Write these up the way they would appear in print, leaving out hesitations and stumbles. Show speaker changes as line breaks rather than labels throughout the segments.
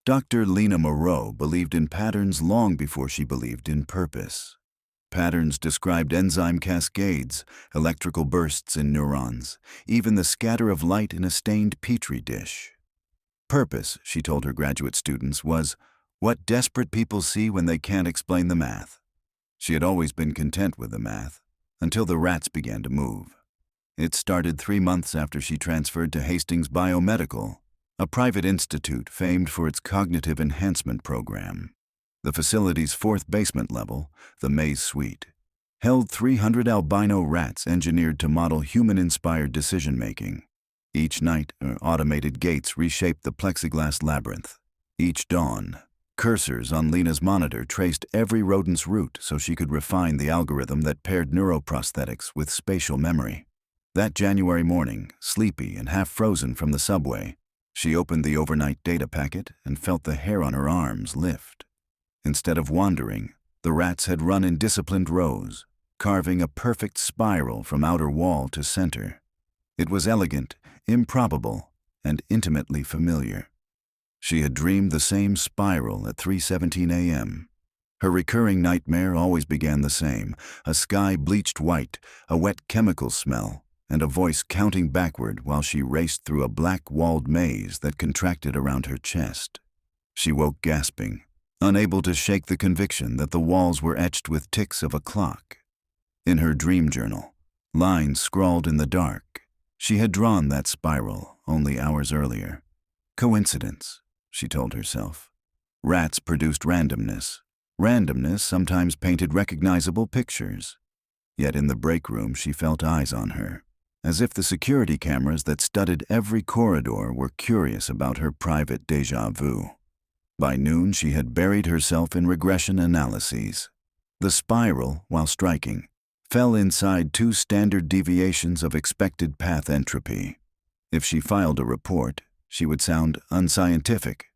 Dr. Lena Moreau believed in patterns long before she believed in purpose. Patterns described enzyme cascades, electrical bursts in neurons, even the scatter of light in a stained petri dish. Purpose, she told her graduate students, was what desperate people see when they can't explain the math. She had always been content with the math, until the rats began to move. It started 3 months after she transferred to Hastings Biomedical, a private institute famed for its cognitive enhancement program. The facility's 4th basement level, the Maze Suite, held 300 albino rats engineered to model human-inspired decision-making. Each night, automated gates reshaped the plexiglass labyrinth. Each dawn, cursors on Lena's monitor traced every rodent's route so she could refine the algorithm that paired neuroprosthetics with spatial memory. That January morning, sleepy and half-frozen from the subway, she opened the overnight data packet and felt the hair on her arms lift. Instead of wandering, the rats had run in disciplined rows, carving a perfect spiral from outer wall to center. It was elegant, improbable, and intimately familiar. She had dreamed the same spiral at 3:17 a.m. Her recurring nightmare always began the same: a sky bleached white, a wet chemical smell, and a voice counting backward while she raced through a black-walled maze that contracted around her chest. She woke gasping, unable to shake the conviction that the walls were etched with ticks of a clock. In her dream journal, lines scrawled in the dark, she had drawn that spiral only hours earlier. Coincidence, she told herself. Rats produced randomness. Randomness sometimes painted recognizable pictures. Yet in the break room she felt eyes on her, as if the security cameras that studded every corridor were curious about her private déjà vu. By noon, she had buried herself in regression analyses. The spiral, while striking, fell inside 2 standard deviations of expected path entropy. If she filed a report, she would sound unscientific,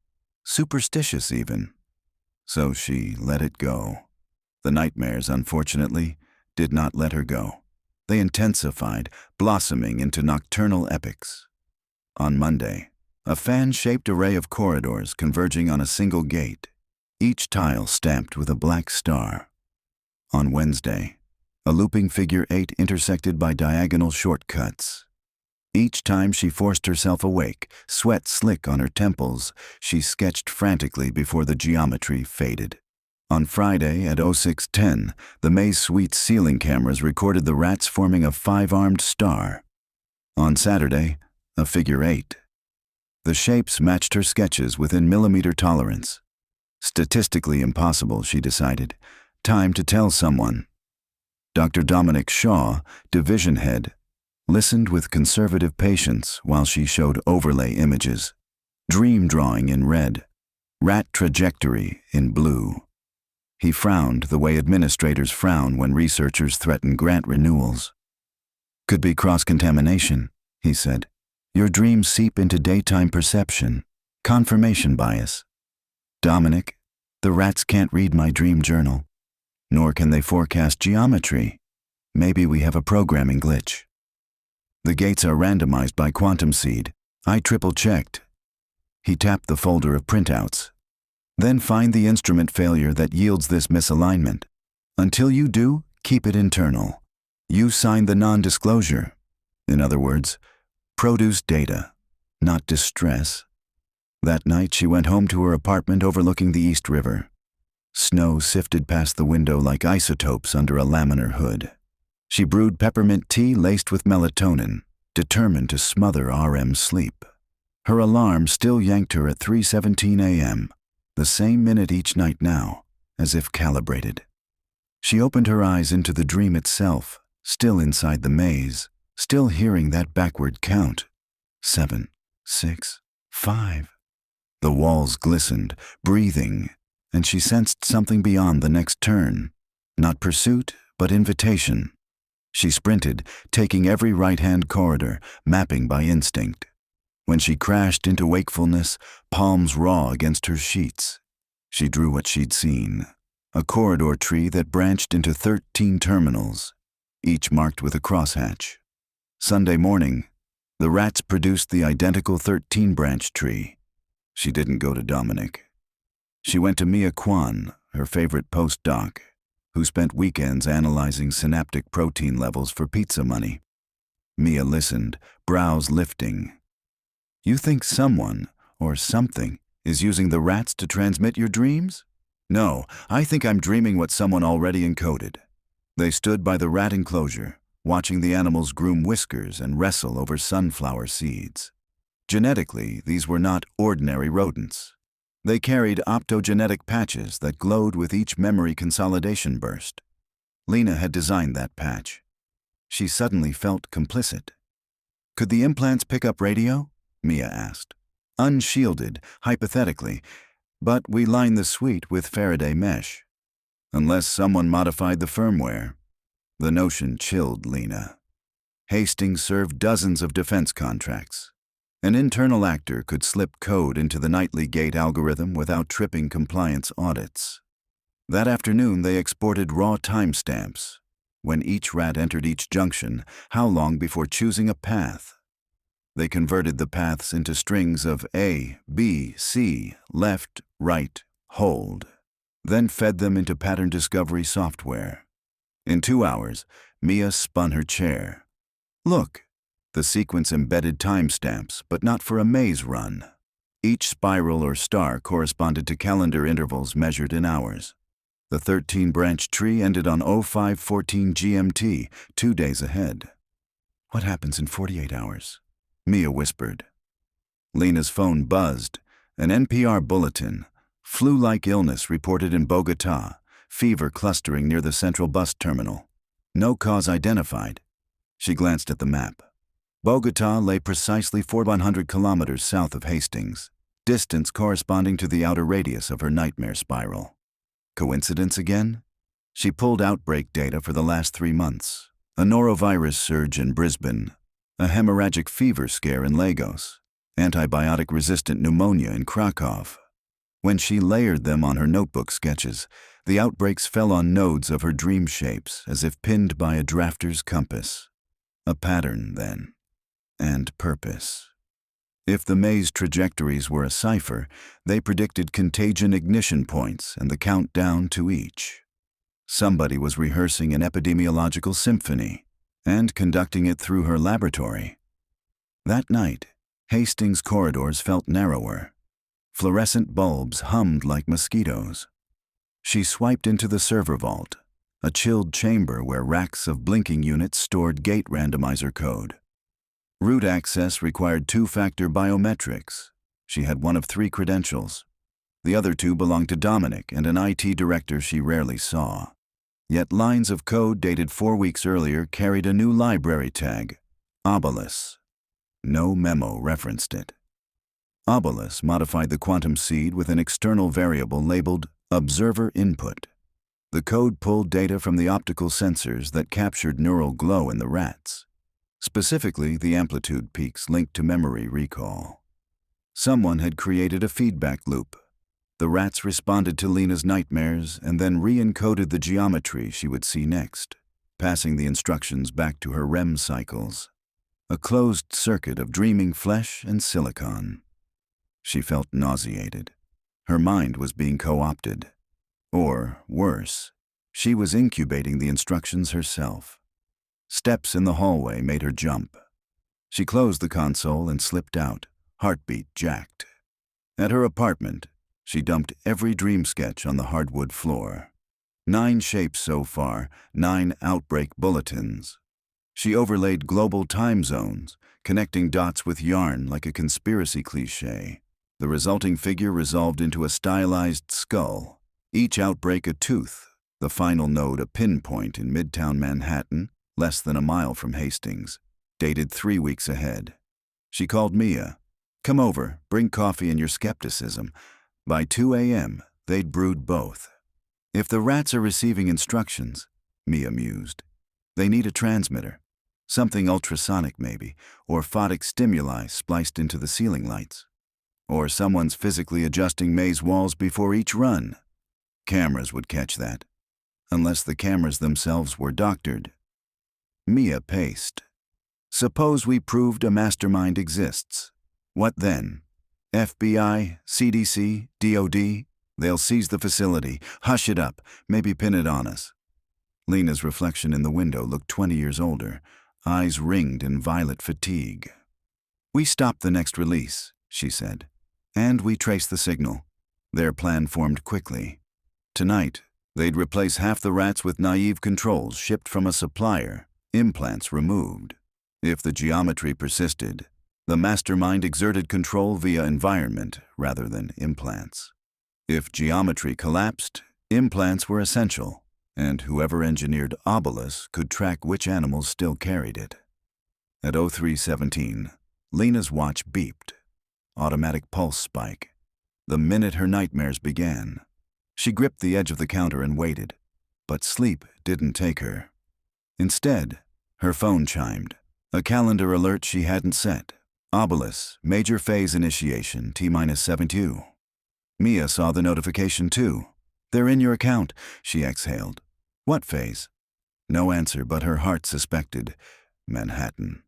superstitious even. So she let it go. The nightmares, unfortunately, did not let her go. They intensified, blossoming into nocturnal epics. On Monday, a fan-shaped array of corridors converging on a single gate, each tile stamped with a black star. On Wednesday, a looping figure 8 intersected by diagonal shortcuts. Each time she forced herself awake, sweat slick on her temples, she sketched frantically before the geometry faded. On Friday at 06:10, the Maze Suite's ceiling cameras recorded the rats forming a 5-armed star. On Saturday, a figure 8. The shapes matched her sketches within millimeter tolerance. Statistically impossible, she decided. Time to tell someone. Dr. Dominic Shaw, division head, listened with conservative patience while she showed overlay images. Dream drawing in red, rat trajectory in blue. He frowned the way administrators frown when researchers threaten grant renewals. Could be cross-contamination, he said. Your dreams seep into daytime perception. Confirmation bias. Dominic, the rats can't read my dream journal. Nor can they forecast geometry. Maybe we have a programming glitch. The gates are randomized by quantum seed. I triple-checked. He tapped the folder of printouts. Then find the instrument failure that yields this misalignment. Until you do, keep it internal. You signed the non-disclosure. In other words, produce data, not distress. That night she went home to her apartment overlooking the East River. Snow sifted past the window like isotopes under a laminar hood. She brewed peppermint tea laced with melatonin, determined to smother REM sleep. Her alarm still yanked her at 3:17 a.m., the same minute each night now, as if calibrated. She opened her eyes into the dream itself, still inside the maze, still hearing that backward count. 7, 6, 5. The walls glistened, breathing, and she sensed something beyond the next turn. Not pursuit, but invitation. She sprinted, taking every right-hand corridor, mapping by instinct. When she crashed into wakefulness, palms raw against her sheets, she drew what she'd seen: a corridor tree that branched into 13 terminals, each marked with a crosshatch. Sunday morning, the rats produced the identical 13-branch tree. She didn't go to Dominic. She went to Mia Kwan, her favorite postdoc, who spent weekends analyzing synaptic protein levels for pizza money. Mia listened, brows lifting. You think someone, or something, is using the rats to transmit your dreams? No, I think I'm dreaming what someone already encoded. They stood by the rat enclosure, watching the animals groom whiskers and wrestle over sunflower seeds. Genetically, these were not ordinary rodents. They carried optogenetic patches that glowed with each memory consolidation burst. Lena had designed that patch. She suddenly felt complicit. Could the implants pick up radio? Mia asked. Unshielded, hypothetically, but we line the suite with Faraday mesh. Unless someone modified the firmware. The notion chilled Lena. Hastings served dozens of defense contracts. An internal actor could slip code into the nightly gate algorithm without tripping compliance audits. That afternoon they exported raw timestamps. When each rat entered each junction, how long before choosing a path? They converted the paths into strings of A, B, C, left, right, hold, then fed them into pattern discovery software. In 2 hours, Mia spun her chair. Look, the sequence embedded timestamps, but not for a maze run. Each spiral or star corresponded to calendar intervals measured in hours. The 13-branch tree ended on 0514 GMT, 2 days ahead. What happens in 48 hours? Mia whispered. Lena's phone buzzed. An NPR bulletin. Flu-like illness reported in Bogota. Fever clustering near the central bus terminal. No cause identified. She glanced at the map. Bogota lay precisely 400 kilometers south of Hastings, distance corresponding to the outer radius of her nightmare spiral. Coincidence again? She pulled outbreak data for the last 3 months. A norovirus surge in Brisbane, a hemorrhagic fever scare in Lagos, antibiotic-resistant pneumonia in Krakow. When she layered them on her notebook sketches, the outbreaks fell on nodes of her dream shapes as if pinned by a drafter's compass. A pattern, then, and purpose. If the maze trajectories were a cipher, they predicted contagion ignition points and the countdown to each. Somebody was rehearsing an epidemiological symphony and conducting it through her laboratory. That night, Hastings' corridors felt narrower. Fluorescent bulbs hummed like mosquitoes. She swiped into the server vault, a chilled chamber where racks of blinking units stored gate randomizer code. Root access required 2-factor biometrics. She had one of 3 credentials. The other 2 belonged to Dominic and an IT director she rarely saw. Yet lines of code dated 4 weeks earlier carried a new library tag, Obelus. No memo referenced it. Obelus modified the quantum seed with an external variable labeled Observer Input. The code pulled data from the optical sensors that captured neural glow in the rats. Specifically, the amplitude peaks linked to memory recall. Someone had created a feedback loop. The rats responded to Lena's nightmares and then re-encoded the geometry she would see next, passing the instructions back to her REM cycles. A closed circuit of dreaming flesh and silicon. She felt nauseated. Her mind was being co-opted. Or, worse, she was incubating the instructions herself. Steps in the hallway made her jump. She closed the console and slipped out, heartbeat jacked. At her apartment, she dumped every dream sketch on the hardwood floor. 9 shapes so far, 9 outbreak bulletins. She overlaid global time zones, connecting dots with yarn like a conspiracy cliché. The resulting figure resolved into a stylized skull. Each outbreak a tooth, the final node a pinpoint in Midtown Manhattan, less than a mile from Hastings, dated 3 weeks ahead. She called Mia. Come over, bring coffee and your skepticism. By 2 a.m., they'd brewed both. If the rats are receiving instructions, Mia mused, they need a transmitter. Something ultrasonic maybe, or photic stimuli spliced into the ceiling lights. Or someone's physically adjusting maze walls before each run. Cameras would catch that, unless the cameras themselves were doctored. Mia paced. Suppose we proved a mastermind exists. What then? FBI, CDC, DOD, they'll seize the facility. Hush it up, maybe pin it on us. Lena's reflection in the window looked 20 years older, eyes ringed in violet fatigue. We stopped the next release, she said, and we traced the signal. Their plan formed quickly. Tonight, they'd replace half the rats with naive controls shipped from a supplier, implants removed. If the geometry persisted, the mastermind exerted control via environment rather than implants. If geometry collapsed, implants were essential, and whoever engineered Obelus could track which animals still carried it. At 03:17, Lena's watch beeped. Automatic pulse spike. The minute her nightmares began. She gripped the edge of the counter and waited, but sleep didn't take her. Instead, her phone chimed, a calendar alert she hadn't set. Obelus, major phase initiation, T-72. Mia saw the notification too. They're in your account, she exhaled. What phase? No answer, but her heart suspected Manhattan.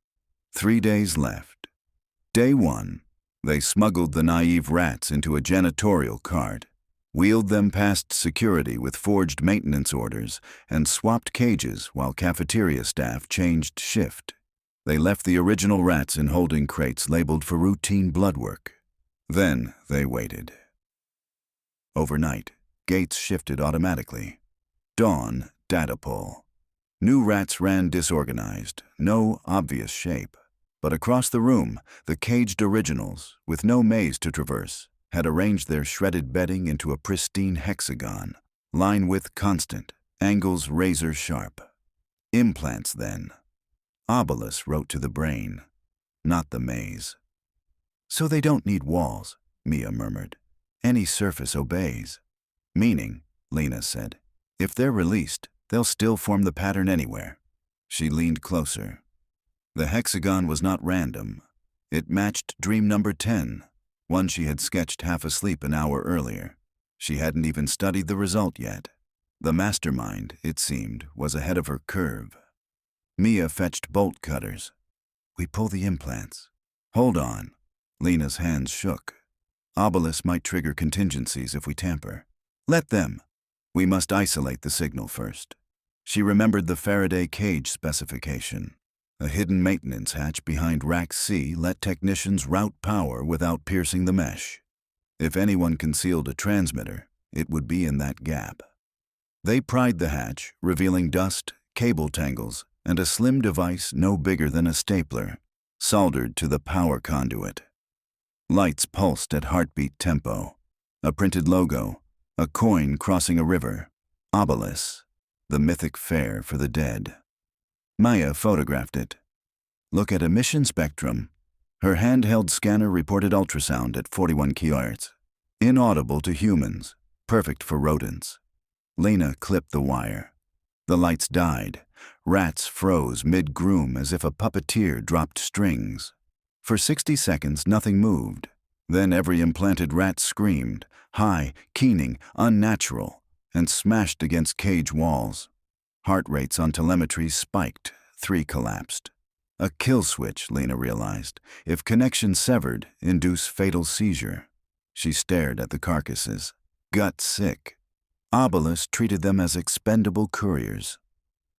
3 days left. Day 1. They smuggled the naive rats into a janitorial cart, wheeled them past security with forged maintenance orders, and swapped cages while cafeteria staff changed shift. They left the original rats in holding crates labeled for routine blood work. Then they waited. Overnight, gates shifted automatically. Dawn, data pull. New rats ran disorganized, no obvious shape. But across the room, the caged originals, with no maze to traverse, had arranged their shredded bedding into a pristine hexagon, line width constant, angles razor sharp. Implants, then. Obelus wrote to the brain, not the maze. So they don't need walls, Mia murmured. Any surface obeys. Meaning, Lena said, if they're released, they'll still form the pattern anywhere. She leaned closer. The hexagon was not random. It matched dream number 10, one she had sketched half asleep an hour earlier. She hadn't even studied the result yet. The mastermind, it seemed, was ahead of her curve. Mia fetched bolt cutters. We pull the implants. Hold on. Lena's hands shook. Obelus might trigger contingencies if we tamper. Let them. We must isolate the signal first. She remembered the Faraday cage specification. A hidden maintenance hatch behind Rack C let technicians route power without piercing the mesh. If anyone concealed a transmitter, it would be in that gap. They pried the hatch, revealing dust, cable tangles, and a slim device no bigger than a stapler, soldered to the power conduit. Lights pulsed at heartbeat tempo. A printed logo, a coin crossing a river. Obelus, the mythic fare for the dead. Maya photographed it. Look at emission spectrum. Her handheld scanner reported ultrasound at 41 kHz. Inaudible to humans, perfect for rodents. Lena clipped the wire. The lights died. Rats froze mid-groom as if a puppeteer dropped strings. For 60 seconds, nothing moved. Then every implanted rat screamed, high, keening, unnatural, and smashed against cage walls. Heart rates on telemetry spiked. 3 collapsed. A kill switch, Lena realized. If connection severed, induce fatal seizure. She stared at the carcasses, gut sick. Obelus treated them as expendable couriers.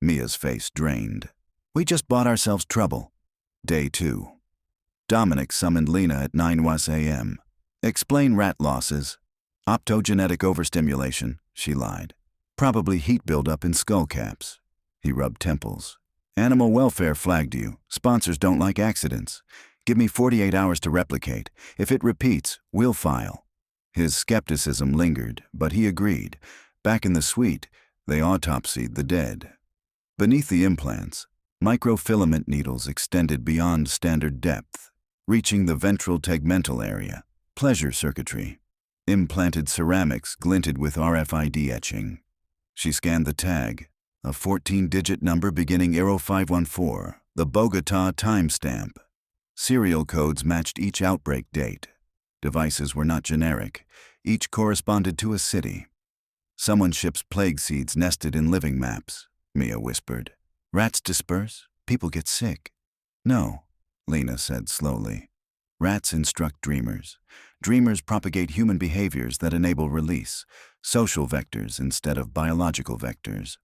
Mia's face drained. We just bought ourselves trouble. Day 2. Dominic summoned Lena at 9 a.m. Explain rat losses. Optogenetic overstimulation, she lied. Probably heat buildup in skull caps. He rubbed temples. Animal welfare flagged you. Sponsors don't like accidents. Give me 48 hours to replicate. If it repeats, we'll file. His skepticism lingered, but he agreed. Back in the suite, they autopsied the dead. Beneath the implants, microfilament needles extended beyond standard depth, reaching the ventral tegmental area, pleasure circuitry. Implanted ceramics glinted with RFID etching. She scanned the tag, a 14-digit number beginning 0514, the Bogota timestamp. Serial codes matched each outbreak date. Devices were not generic. Each corresponded to a city. Someone ships plague seeds nested in living maps, Mia whispered. Rats disperse, people get sick. No, Lena said slowly. Rats instruct dreamers. Dreamers propagate human behaviors that enable release, social vectors instead of biological vectors.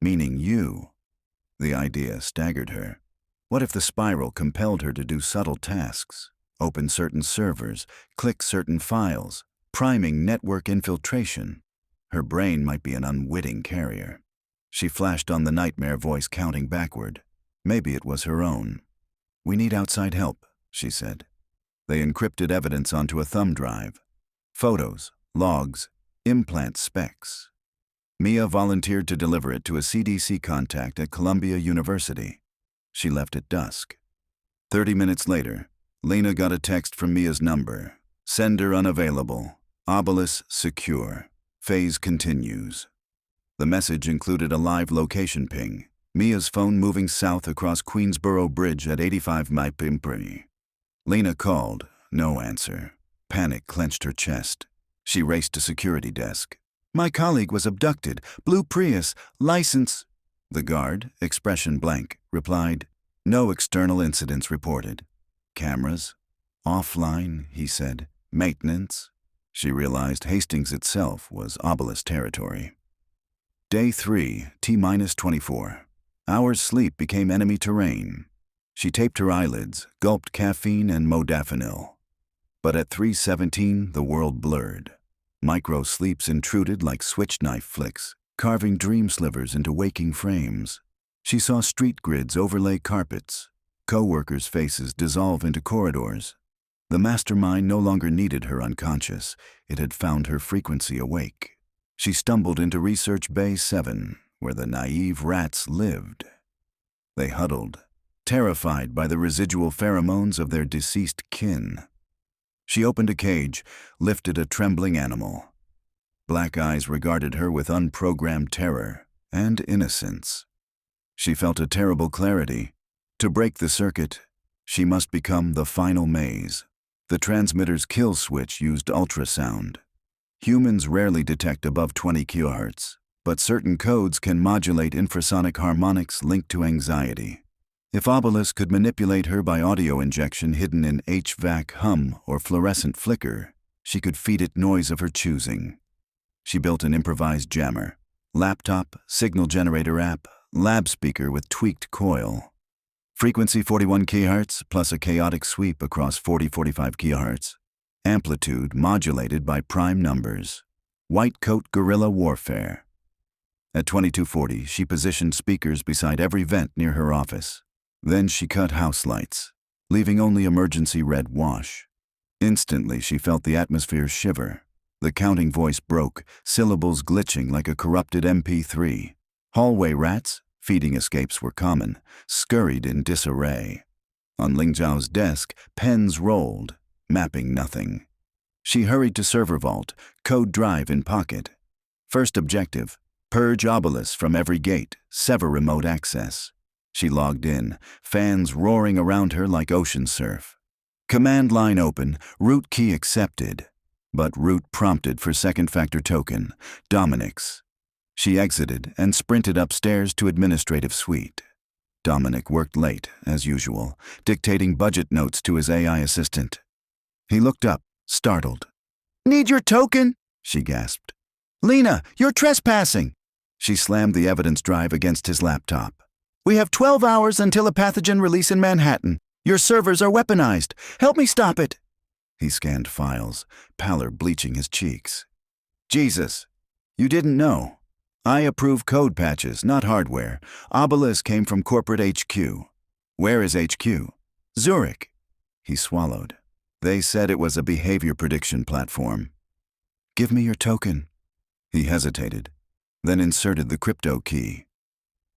Meaning you. The idea staggered her. What if the spiral compelled her to do subtle tasks, open certain servers, click certain files, priming network infiltration? Her brain might be an unwitting carrier. She flashed on the nightmare voice counting backward. Maybe it was her own. "We need outside help," she said. They encrypted evidence onto a thumb drive. Photos, logs, implant specs. Mia volunteered to deliver it to a CDC contact at Columbia University. She left at dusk. 30 minutes later, Lena got a text from Mia's number. "Sender unavailable. Obelisk secure. Phase continues." The message included a live location ping. Mia's phone moving south across Queensboro Bridge at 85 mph. Lena called. No answer. Panic clenched her chest. She raced to security desk. "My colleague was abducted. Blue Prius. License." The guard, expression blank, replied, "No external incidents reported." "Cameras?" "Offline," he said. "Maintenance?" She realized Hastings itself was Obelisk territory. Day 3, T-24. Hours sleep became enemy terrain. She taped her eyelids, gulped caffeine and modafinil. But at 3:17, the world blurred. Micro-sleeps intruded like switch knife flicks, carving dream slivers into waking frames. She saw street grids overlay carpets, co-workers' faces dissolve into corridors. The mastermind no longer needed her unconscious. It had found her frequency awake. She stumbled into Research Bay 7, where the naive rats lived. They huddled, terrified by the residual pheromones of their deceased kin. She opened a cage, lifted a trembling animal. Black eyes regarded her with unprogrammed terror and innocence. She felt a terrible clarity. To break the circuit, she must become the final maze. The transmitter's kill switch used ultrasound. Humans rarely detect above 20 kHz, but certain codes can modulate infrasonic harmonics linked to anxiety. If Obelisk could manipulate her by audio injection hidden in HVAC hum or fluorescent flicker, she could feed it noise of her choosing. She built an improvised jammer. Laptop, signal generator app, lab speaker with tweaked coil. Frequency 41 kHz plus a chaotic sweep across 40-45 kHz. Amplitude modulated by prime numbers. White coat guerrilla warfare. At 2240, she positioned speakers beside every vent near her office. Then she cut house lights, leaving only emergency red wash. Instantly, she felt the atmosphere shiver. The counting voice broke, syllables glitching like a corrupted MP3. Hallway rats, feeding escapes were common, scurried in disarray. On Ling Zhao's desk, pens rolled, mapping nothing. She hurried to server vault, code drive in pocket. First objective, purge Obelisk from every gate, sever remote access. She logged in, fans roaring around her like ocean surf. Command line open, root key accepted. But root prompted for second factor token, Dominic's. She exited and sprinted upstairs to administrative suite. Dominic worked late, as usual, dictating budget notes to his AI assistant. He looked up, startled. "Need your token?" she gasped. "Lena, you're trespassing!" She slammed the evidence drive against his laptop. "We have 12 hours until a pathogen release in Manhattan. Your servers are weaponized. Help me stop it." He scanned files, pallor bleaching his cheeks. "Jesus, you didn't know. I approve code patches, not hardware. Obelisk came from corporate HQ. Where is HQ? Zurich." He swallowed. They said it was a behavior prediction platform. "Give me your token." He hesitated, then inserted the crypto key.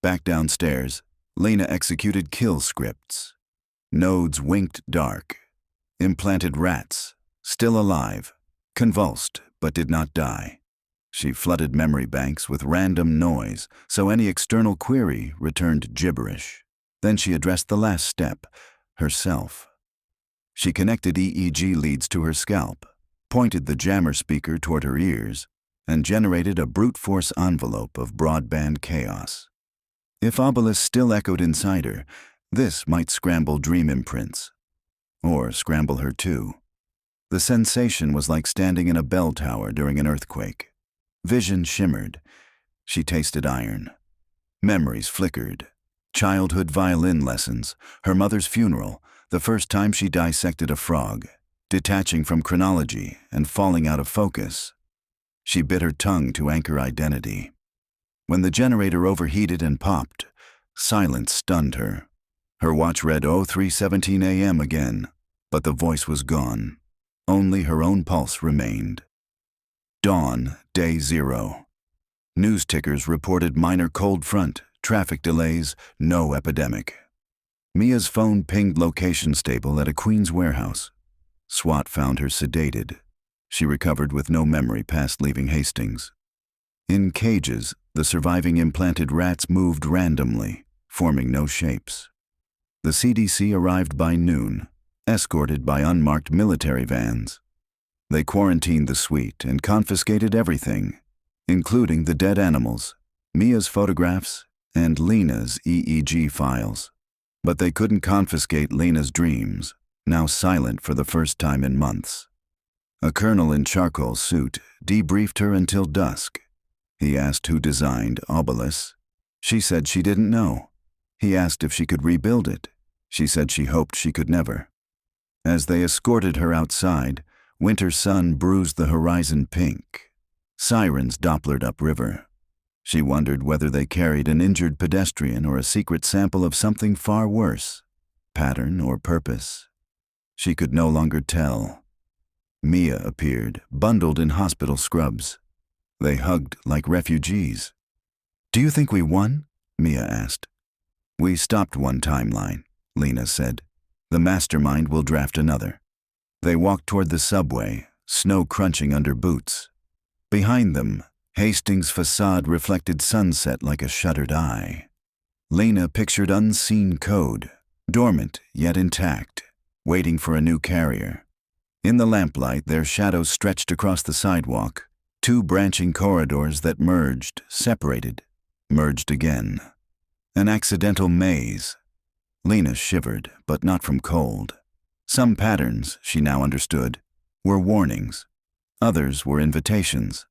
Back downstairs, Lena executed kill scripts. Nodes winked dark. Implanted rats, still alive, convulsed but did not die. She flooded memory banks with random noise, so any external query returned gibberish. Then she addressed the last step, herself. She connected EEG leads to her scalp, pointed the jammer speaker toward her ears, and generated a brute force envelope of broadband chaos. If Obelisk still echoed inside her, this might scramble dream imprints. or scramble her too. The sensation was like standing in a bell tower during an earthquake. Vision shimmered. She tasted iron. Memories flickered. Childhood violin lessons, her mother's funeral, the first time she dissected a frog, detaching from chronology and falling out of focus. She bit her tongue to anchor identity. When the generator overheated and popped, silence stunned her. Her watch read 03:17 a.m. again, but the voice was gone. Only her own pulse remained. Dawn, day 0. News tickers reported minor cold front, traffic delays, no epidemic. Mia's phone pinged location stable at a Queens warehouse. SWAT found her sedated. She recovered with no memory past leaving Hastings. In cages, the surviving implanted rats moved randomly, forming no shapes. The CDC arrived by noon, escorted by unmarked military vans. They quarantined the suite and confiscated everything, including the dead animals, Mia's photographs, and Lena's EEG files. But they couldn't confiscate Lena's dreams, now silent for the first time in months. A colonel in charcoal suit debriefed her until dusk. He asked who designed Obelisk. She said she didn't know. He asked if she could rebuild it. She said she hoped she could never. As they escorted her outside, winter sun bruised the horizon pink. Sirens dopplered upriver. She wondered whether they carried an injured pedestrian or a secret sample of something far worse, pattern or purpose. She could no longer tell. Mia appeared, bundled in hospital scrubs. They hugged like refugees. "Do you think we won?" Mia asked. "We stopped one timeline," Lena said. "The mastermind will draft another." They walked toward the subway, snow crunching under boots. Behind them, Hastings' facade reflected sunset like a shuttered eye. Lena pictured unseen code, dormant yet intact, waiting for a new carrier. In the lamplight, their shadows stretched across the sidewalk, two branching corridors that merged, separated, merged again. An accidental maze. Lena shivered, but not from cold. Some patterns, she now understood, were warnings. Others were invitations.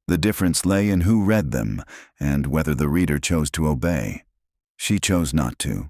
The difference lay in who read them and whether the reader chose to obey. She chose not to.